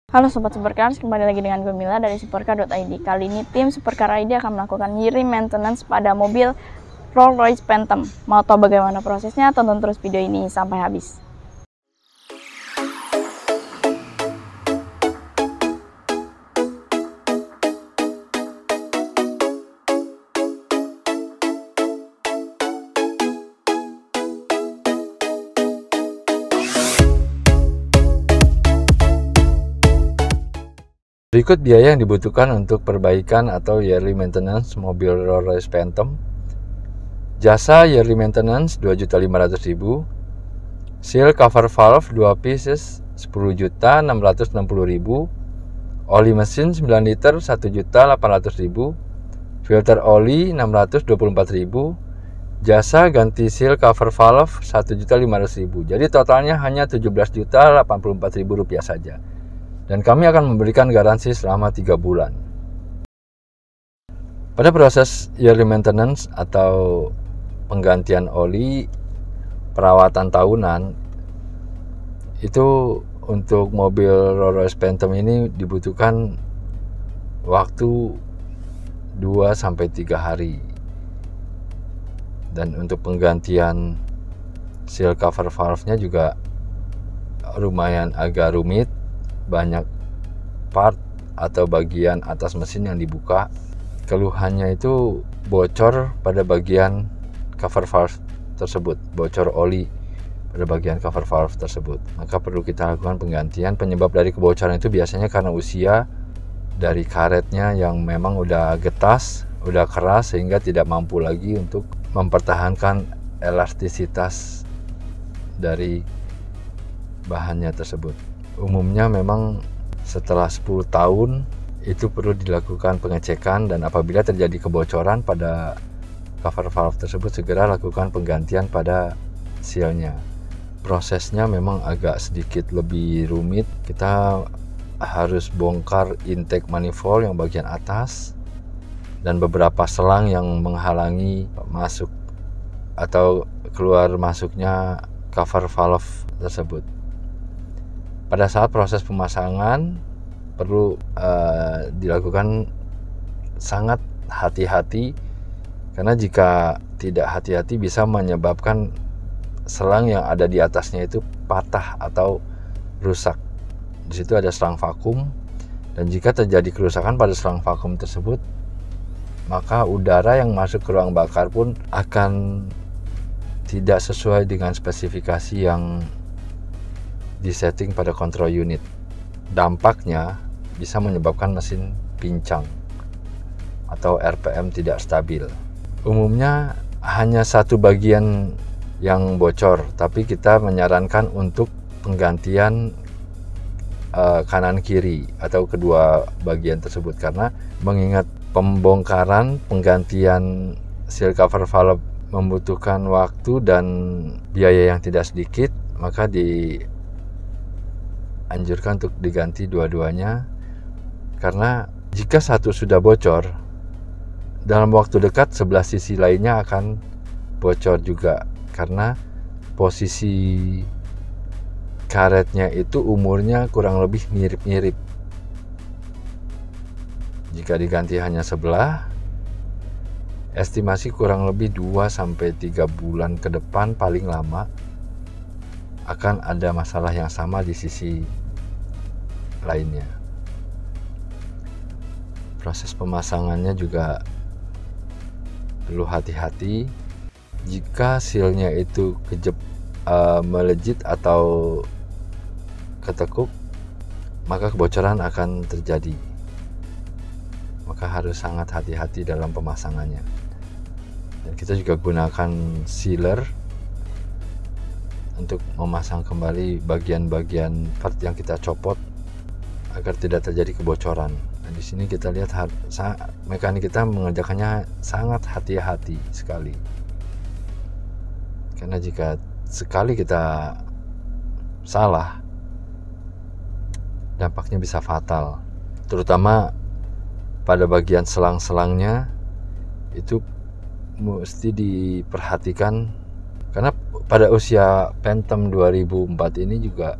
Halo Sobat Supercars, kembali lagi dengan gue Mila dari supercar.id. Kali ini tim Supercar ID akan melakukan yearly maintenance pada mobil Rolls-Royce Phantom. Mau tahu bagaimana prosesnya? Tonton terus video ini sampai habis. Berikut biaya yang dibutuhkan untuk perbaikan atau yearly maintenance mobil Rolls-Royce Phantom. Jasa yearly maintenance 2.500.000. Seal cover valve 2 pieces 10.660.000. Oli mesin 9 liter 1.800.000. Filter oli 624.000. Jasa ganti seal cover valve 1.500.000. Jadi totalnya hanya 17.084.000 rupiah saja. Dan kami akan memberikan garansi selama 3 bulan. Pada proses yearly maintenance atau penggantian oli, perawatan tahunan, itu untuk mobil Rolls-Royce Phantom ini dibutuhkan waktu 2-3 hari. Dan untuk penggantian seal cover valve-nya juga lumayan agak rumit. Banyak part atau bagian atas mesin yang dibuka. Keluhannya itu bocor pada bagian cover valve tersebut, bocor oli pada bagian cover valve tersebut. Maka perlu kita lakukan penggantian. Penyebab dari kebocoran itu biasanya karena usia dari karetnya yang memang udah getas, udah keras sehingga tidak mampu lagi untuk mempertahankan elastisitas dari bahannya tersebut. Umumnya memang setelah 10 tahun itu perlu dilakukan pengecekan, dan apabila terjadi kebocoran pada cover valve tersebut segera lakukan penggantian pada sealnya. Prosesnya memang agak sedikit lebih rumit. Kita harus bongkar intake manifold yang bagian atas dan beberapa selang yang menghalangi masuk atau keluar masuknya cover valve tersebut. Pada saat proses pemasangan perlu dilakukan sangat hati-hati, karena jika tidak hati-hati bisa menyebabkan selang yang ada di atasnya itu patah atau rusak. Di situ ada selang vakum, dan jika terjadi kerusakan pada selang vakum tersebut, maka udara yang masuk ke ruang bakar pun akan tidak sesuai dengan spesifikasi yang disetting pada control unit. Dampaknya bisa menyebabkan mesin pincang atau RPM tidak stabil. Umumnya hanya satu bagian yang bocor, tapi kita menyarankan untuk penggantian kanan kiri atau kedua bagian tersebut, karena mengingat pembongkaran penggantian seal cover valve membutuhkan waktu dan biaya yang tidak sedikit, maka anjurkan untuk diganti dua-duanya, karena jika satu sudah bocor, dalam waktu dekat sebelah sisi lainnya akan bocor juga, karena posisi karetnya itu umurnya kurang lebih mirip-mirip. Jika diganti hanya sebelah, estimasi kurang lebih 2-3 bulan ke depan paling lama akan ada masalah yang sama di sisi lainnya. Proses pemasangannya juga perlu hati-hati. Jika sealnya itu melejit atau ketekuk, maka kebocoran akan terjadi. Maka harus sangat hati-hati dalam pemasangannya. Dan kita juga gunakan sealer untuk memasang kembali bagian-bagian part yang kita copot agar tidak terjadi kebocoran. Nah, di sini kita lihat mekanik kita mengerjakannya sangat hati-hati sekali. Karena jika sekali kita salah, dampaknya bisa fatal. Terutama pada bagian selang-selangnya itu mesti diperhatikan, karena pada usia Phantom 2004 ini juga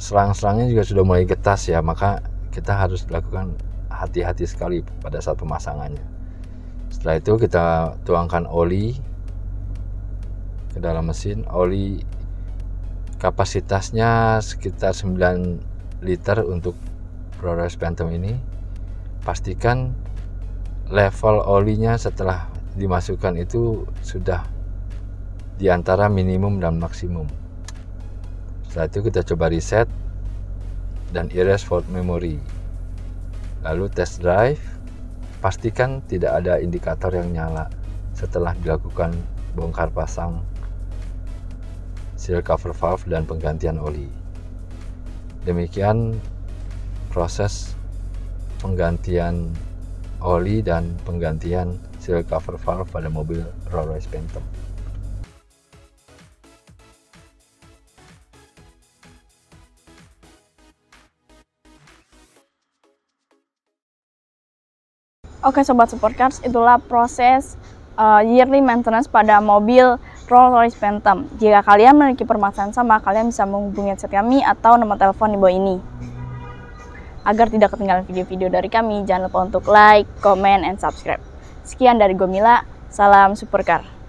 selang-selangnya juga sudah mulai getas ya, maka kita harus lakukan hati-hati sekali pada saat pemasangannya. Setelah itu kita tuangkan oli ke dalam mesin. Oli kapasitasnya sekitar 9 liter untuk Rolls-Royce Phantom ini. Pastikan level olinya setelah dimasukkan itu sudah di antara minimum dan maksimum. Setelah itu kita coba reset dan erase fault memory. Lalu test drive, pastikan tidak ada indikator yang nyala setelah dilakukan bongkar pasang seal cover valve dan penggantian oli. Demikian proses penggantian oli dan penggantian seal cover valve pada mobil Rolls-Royce Phantom. Oke Sobat Supercars, itulah proses yearly maintenance pada mobil Rolls-Royce Phantom. Jika kalian memiliki permasalahan sama, kalian bisa menghubungi website kami atau nomor telepon di bawah ini. Agar tidak ketinggalan video-video dari kami, jangan lupa untuk like, comment, and subscribe. Sekian dari Gomila, salam Supercar.